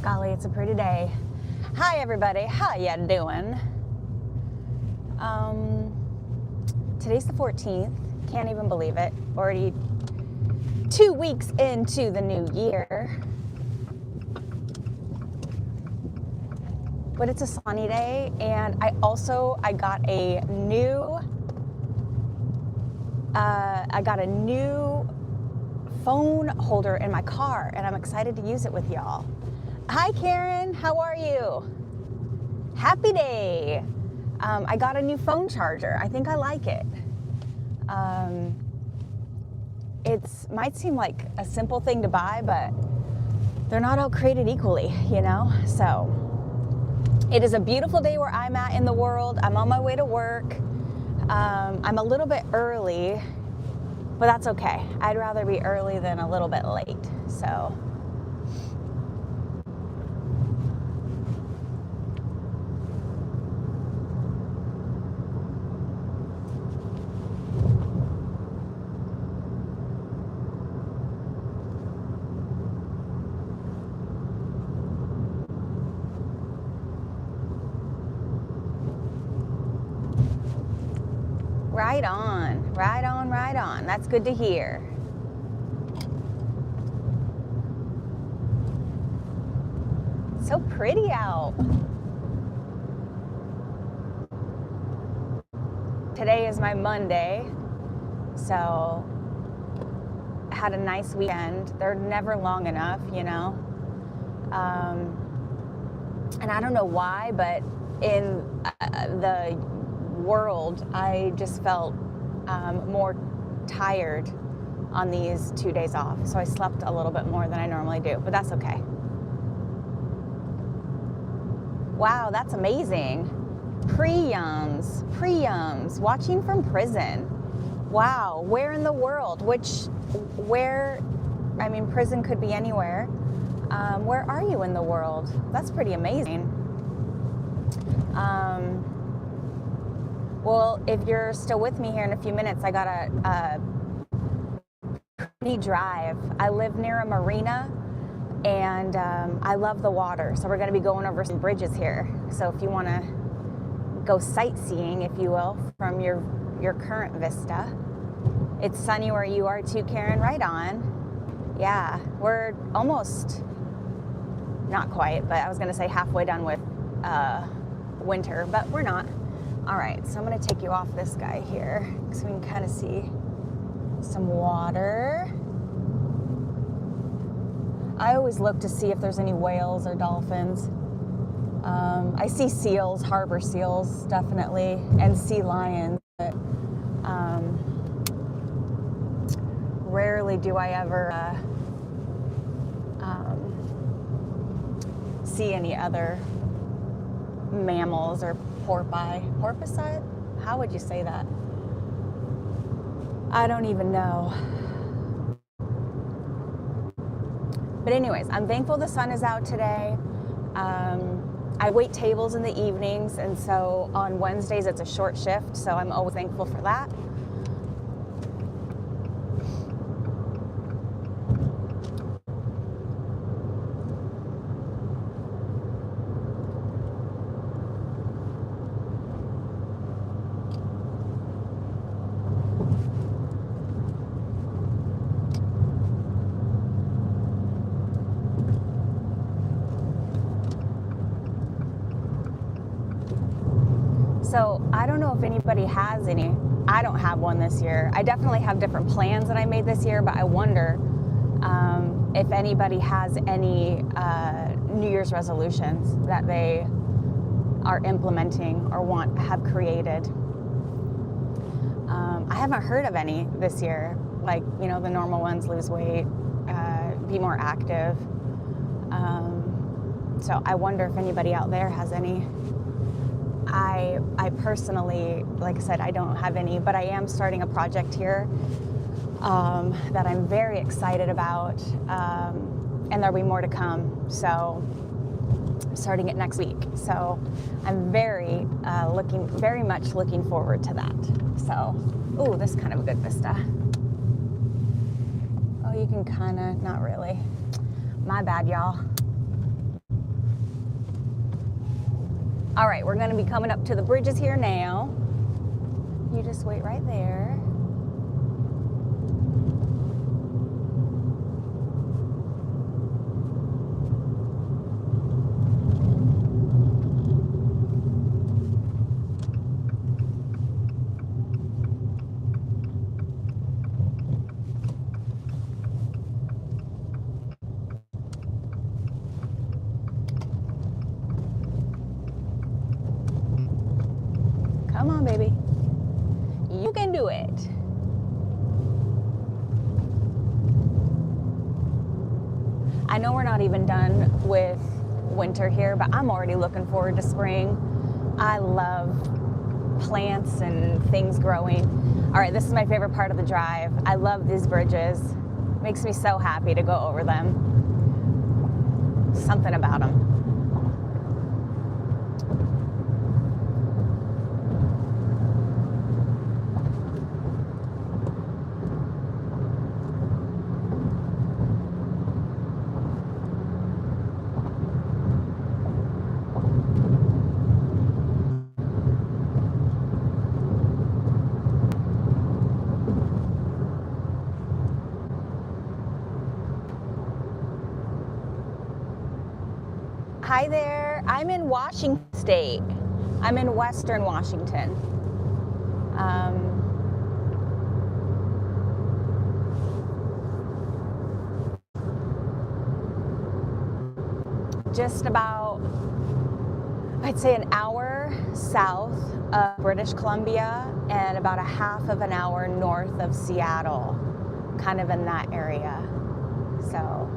Golly, it's a pretty day. Hi everybody, how ya doing? Today's the 14th, can't even believe it. Already 2 weeks into the new year. But it's a sunny day, and I got a new phone holder in my car, and I'm excited to use it with y'all. Hi Karen, how are you? Happy day. I got a new phone charger. I think I like it. It might seem like a simple thing to buy, but they're not all created equally, you know? So it is a beautiful day where I'm at in the world. I'm on my way to work. I'm a little bit early, but that's okay. I'd rather be early than a little bit late. So right on, right on, right on. That's good to hear. So pretty out. Today is my Monday, so I had a nice weekend. They're never long enough, you know. And I don't know why, but in the world, I just felt more tired on these 2 days off. So I slept a little bit more than I normally do, but that's okay. Wow, that's amazing. Pre-yums, watching from prison. Wow, where in the world? I mean, prison could be anywhere. Where are you in the world? That's pretty amazing. Well, if you're still with me here in a few minutes, I got a pretty drive. I live near a marina, and I love the water. So we're going to be going over some bridges here. So if you want to go sightseeing, if you will, from your current vista. It's sunny where you are too, Karen. Right on. Yeah, we're almost, not quite, but I was going to say halfway done with winter, but we're not. All right, so I'm going to take you off this guy here so we can kind of see some water. I always look to see if there's any whales or dolphins. I see seals, harbor seals, definitely, and sea lions, but rarely do I ever see any other mammals or porpoise? How would you say that? I don't even know. But anyways, I'm thankful the sun is out today. I wait tables in the evenings, and so on Wednesdays it's a short shift, so I'm always thankful for that. So I don't know if anybody has any. I don't have one this year. I definitely have different plans that I made this year, but I wonder if anybody has any New Year's resolutions that they are implementing or have created. I haven't heard of any this year. Like, you know, the normal ones: lose weight, be more active. So I wonder if anybody out there has any. I personally, like I said, I don't have any, but I am starting a project here that I'm very excited about, and there'll be more to come. So I'm starting it next week. So I'm very much looking forward to that. So, ooh, this is kind of a good vista. Oh, you can kind of, not really. My bad, y'all. All right, we're gonna be coming up to the bridges here now. You just wait right there. Come on, baby. You can do it. I know we're not even done with winter here, but I'm already looking forward to spring. I love plants and things growing. All right, this is my favorite part of the drive. I love these bridges. Makes me so happy to go over them. Something about them. Hi there, I'm in Washington State. I'm in Western Washington. Just about, I'd say an hour south of British Columbia and about a half of an hour north of Seattle, kind of in that area. So,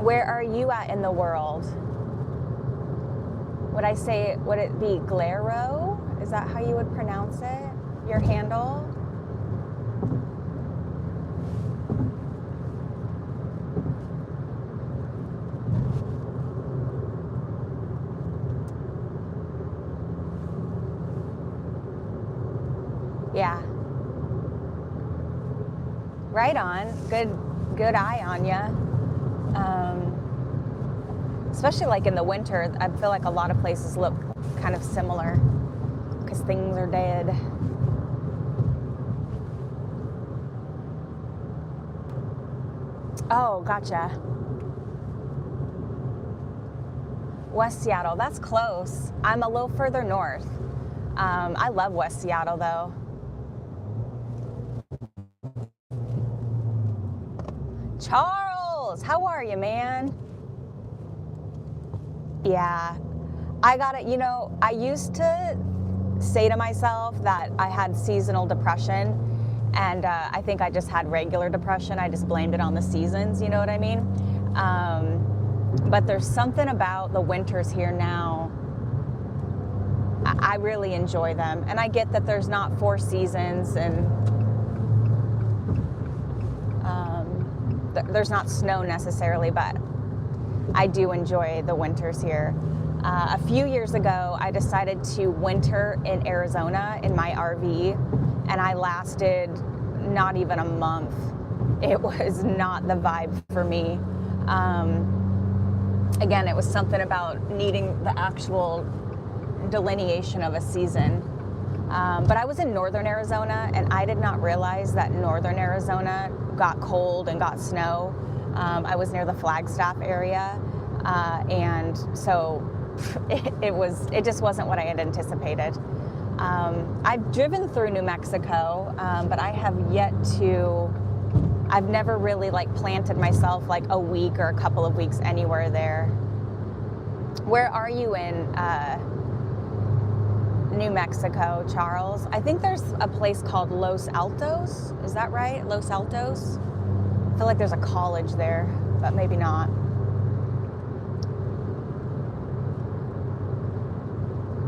where are you at in the world? Would it be Glero? Is that how you would pronounce it? Your handle? Yeah. Right on. Good eye on ya. Especially like in the winter, I feel like a lot of places look kind of similar because things are dead. Oh, gotcha. West Seattle, that's close. I'm a little further north. I love West Seattle though. Charles, how are you, man? Yeah, I got it. You know, I used to say to myself that I had seasonal depression, and I think I just had regular depression. I just blamed it on the seasons, you know what I mean? But there's something about the winters here now. I really enjoy them, and I get that there's not 4 seasons, and there's not snow necessarily, but I do enjoy the winters here. A few years ago, I decided to winter in Arizona in my RV, and I lasted not even a month. It was not the vibe for me. Again, it was something about needing the actual delineation of a season. But I was in northern Arizona, and I did not realize that northern Arizona got cold and got snow. I was near the Flagstaff area, and so it just wasn't what I had anticipated. I've driven through New Mexico, but I have yet to. I've never really like planted myself like a week or a couple of weeks anywhere there. Where are you in New Mexico, Charles? I think there's a place called Los Altos. Is that right? Los Altos? I feel like there's a college there, but maybe not.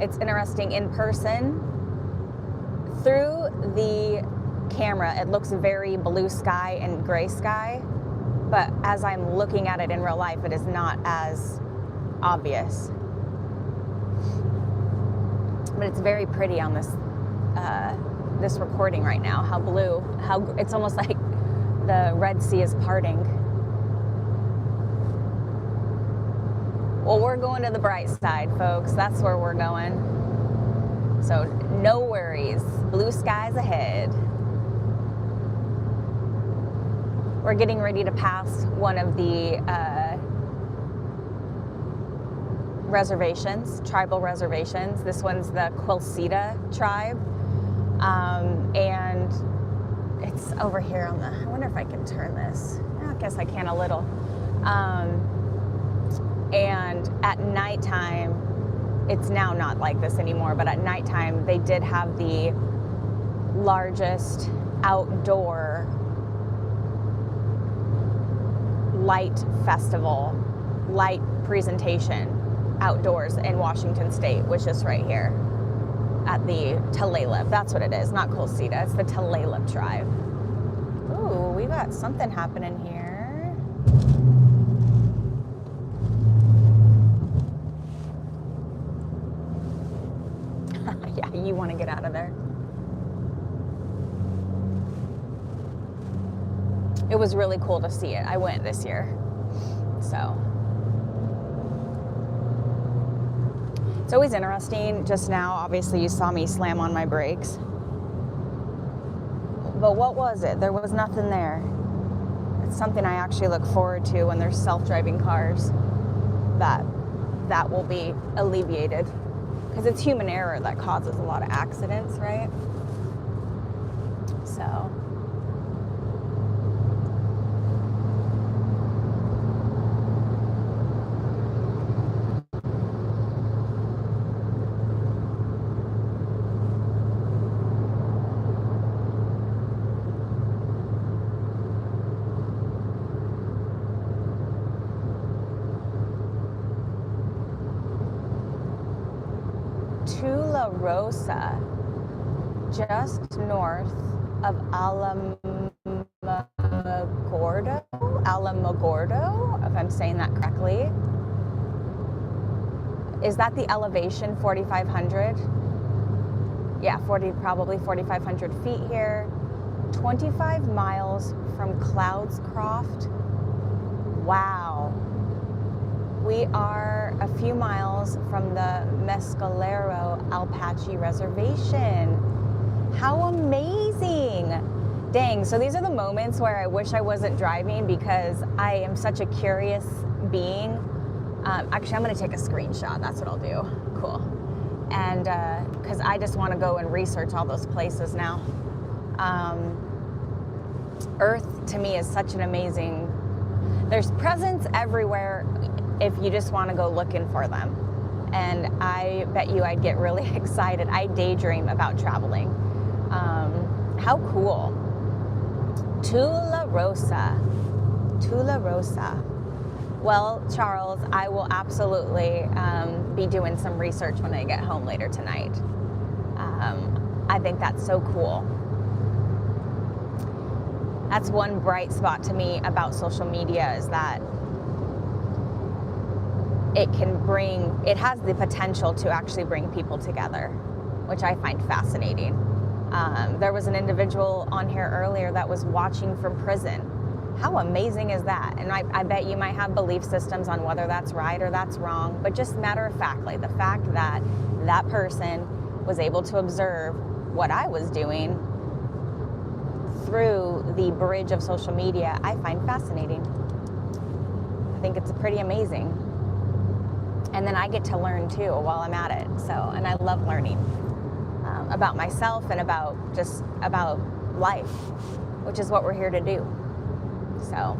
It's interesting in person. Through the camera, it looks very blue sky and gray sky, but as I'm looking at it in real life, it is not as obvious. But it's very pretty on this this recording right now. How blue? How it's almost like the Red Sea is parting. Well, we're going to the bright side, folks. That's where we're going. So no worries. Blue skies ahead. We're getting ready to pass one of the reservations, tribal reservations. This one's the Quilceda tribe. And it's over here on the, I wonder if I can turn this. I guess I can a little. And at nighttime, it's now not like this anymore, but at nighttime, they did have the largest outdoor light festival, light presentation outdoors in Washington State, which is right here at the Tulalip. That's what it is, not Quilceda. It's the Tulalip tribe. Ooh, we got something happening here. Yeah, you want to get out of there. It was really cool to see it. I went this year, so. It's always interesting. Just now, obviously, you saw me slam on my brakes. But what was it? There was nothing there. It's something I actually look forward to when there's self-driving cars, that will be alleviated. Because it's human error that causes a lot of accidents, right? So. Tularosa, just north of Alamogordo, if I'm saying that correctly. Is that the elevation, 4,500? Yeah, probably 4,500 feet here. 25 miles from Cloudscroft. Wow. We are a few miles from the Mescalero Apache Reservation. How amazing! Dang, so these are the moments where I wish I wasn't driving because I am such a curious being. Actually, I'm gonna take a screenshot, that's what I'll do. Cool. And because I just wanna go and research all those places now. Earth to me is such an amazing, there's presents everywhere if you just want to go looking for them. And I bet you I'd get really excited. I daydream about traveling. How cool. Tularosa. Well, Charles, I will absolutely be doing some research when I get home later tonight. I think that's so cool. That's one bright spot to me about social media is that it has the potential to actually bring people together, which I find fascinating. There was an individual on here earlier that was watching from prison. How amazing is that? And I bet you might have belief systems on whether that's right or that's wrong, but just matter of factly, the fact that that person was able to observe what I was doing through the bridge of social media, I find fascinating. I think it's pretty amazing. And then I get to learn too while I'm at it. So, and I love learning about myself and about life, which is what we're here to do. So.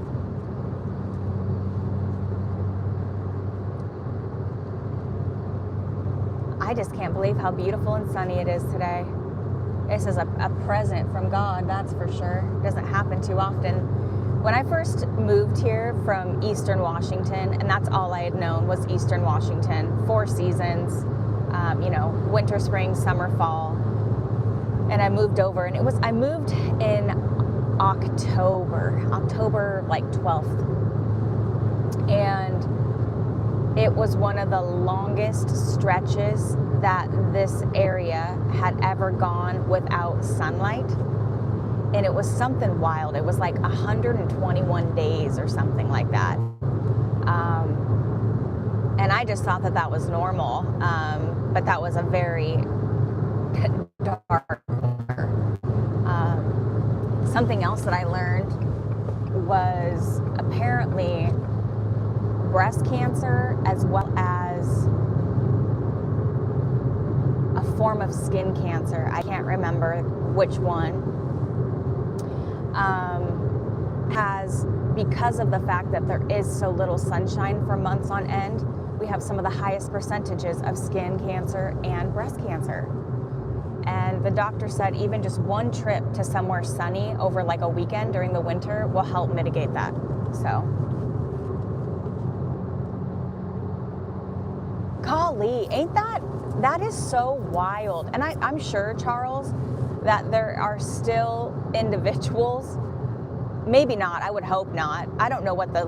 I just can't believe how beautiful and sunny it is today. This is a present from God, that's for sure. It doesn't happen too often. When I first moved here from Eastern Washington, and that's all I had known was Eastern Washington, 4 seasons, winter, spring, summer, fall. And I moved over, and I moved in October like 12th. And it was one of the longest stretches that this area had ever gone without sunlight. And it was something wild. It was like 121 days or something like that. And And I just thought that that was normal, but that was a very dark corner. Something else that I learned was apparently breast cancer, as well as a form of skin cancer, I can't remember which one, has, because of the fact that there is so little sunshine for months on end, we have some of the highest percentages of skin cancer and breast cancer. And the doctor said even just one trip to somewhere sunny over like a weekend during the winter will help mitigate that. So, golly, ain't that is so wild. And I'm sure, Charles, that there are still individuals, maybe not, I would hope not. I don't know what the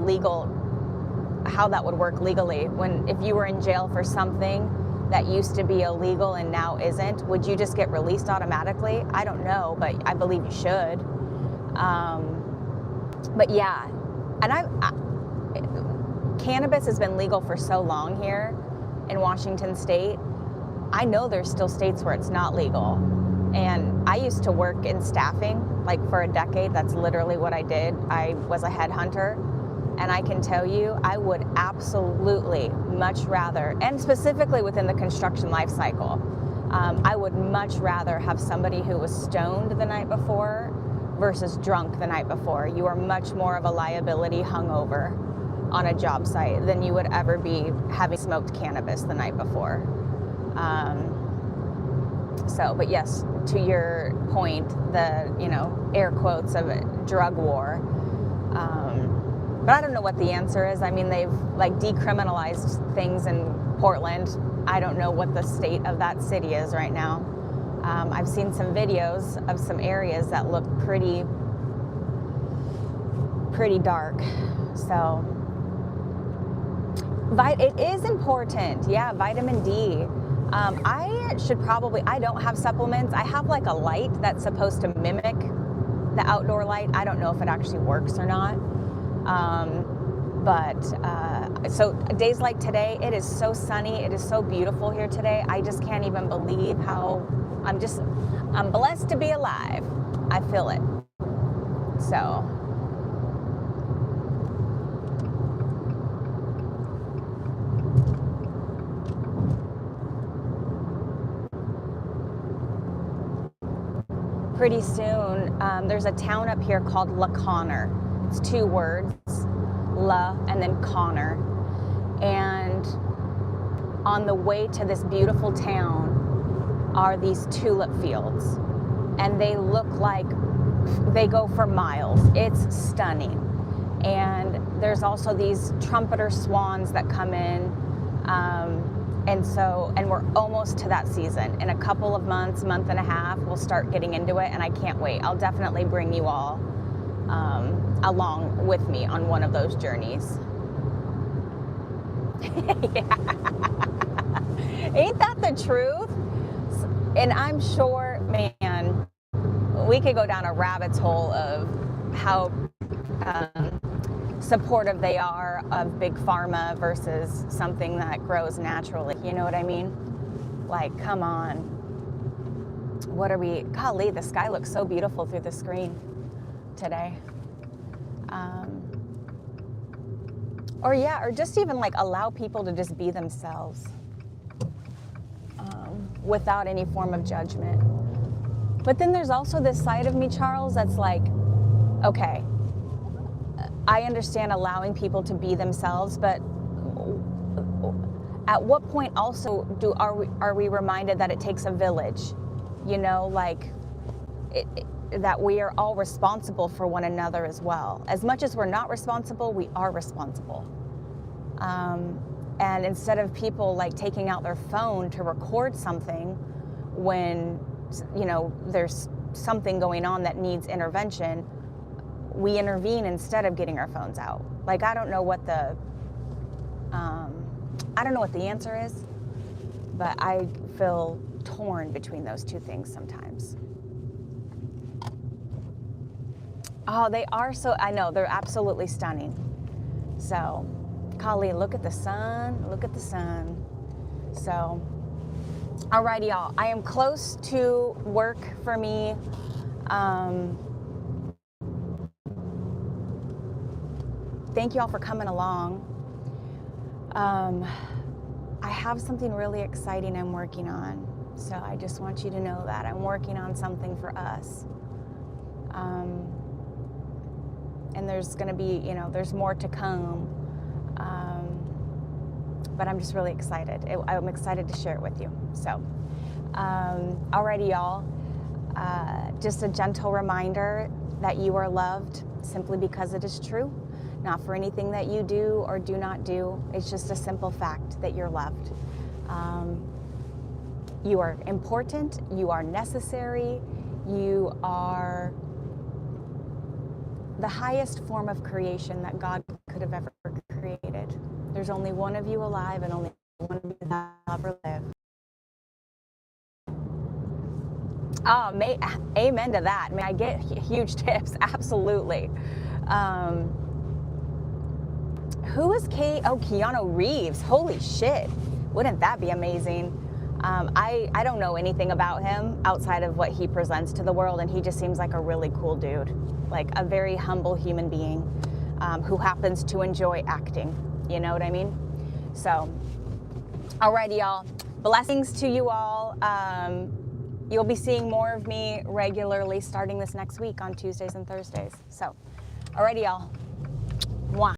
how that would work legally. If you were in jail for something that used to be illegal and now isn't, would you just get released automatically? I don't know, but I believe you should. But yeah, and cannabis has been legal for so long here in Washington State. I know there's still states where it's not legal. And I used to work in staffing, like for a decade. That's literally what I did. I was a headhunter. And I can tell you, I would absolutely much rather, and specifically within the construction life cycle, I would much rather have somebody who was stoned the night before versus drunk the night before. You are much more of a liability hungover on a job site than you would ever be having smoked cannabis the night before. But yes, to your point, the, air quotes of a drug war. But I don't know what the answer is. I mean, they've like decriminalized things in Portland. I don't know what the state of that city is right now. I've seen some videos of some areas that look pretty dark. So it is important. Yeah, vitamin D. I don't have supplements. I have like a light that's supposed to mimic the outdoor light. I don't know if it actually works or not. So days like today, it is so sunny. It is so beautiful here today. I just can't even believe how I'm blessed to be alive. I feel it. So. Pretty soon, there's a town up here called La Conner. It's 2 words, La and then Conner. And on the way to this beautiful town are these tulip fields. And they look like they go for miles. It's stunning. And there's also these trumpeter swans that come in. And we're almost to that season. In a couple of months, month and a half, we'll start getting into it, and I can't wait. I'll definitely bring you all along with me on one of those journeys. Ain't that the truth? And I'm sure, man, we could go down a rabbit's hole of how supportive they are of big pharma versus something that grows naturally. You know what I mean? Like, come on. Golly, the sky looks so beautiful through the screen today. Or just even like allow people to just be themselves without any form of judgment. But then there's also this side of me, Charles, that's like, okay, I understand allowing people to be themselves, but at what point also are we reminded that it takes a village? That we are all responsible for one another as well. As much as we're not responsible, we are responsible. And instead of people like taking out their phone to record something when, there's something going on that needs intervention, we intervene instead of getting our phones out. Like, I don't know what the answer is, but I feel torn between those two things sometimes. Oh, they are so, I know, they're absolutely stunning. So, Golly, look at the sun. Look at the sun. So, alrighty, y'all. I am close to work for me. Thank you all for coming along. I have something really exciting I'm working on. So I just want you to know that I'm working on something for us. And there's going to be, there's more to come. But I'm just really excited. I'm excited to share it with you. So, alrighty, y'all. Just a gentle reminder that you are loved simply because it is true, not for anything that you do or do not do. It's just a simple fact that you're loved. You are important. You are necessary. You are the highest form of creation that God could have ever created. There's only one of you alive and only one of you that will ever live. Oh, amen to that. May I get huge tips? Absolutely. Who is Keanu Reeves? Holy shit. Wouldn't that be amazing? I don't know anything about him outside of what he presents to the world, and he just seems like a really cool dude. Like a very humble human being who happens to enjoy acting. You know what I mean? So, alrighty, y'all. Blessings to you all. You'll be seeing more of me regularly starting this next week on Tuesdays and Thursdays. So, alrighty, y'all. Mwah.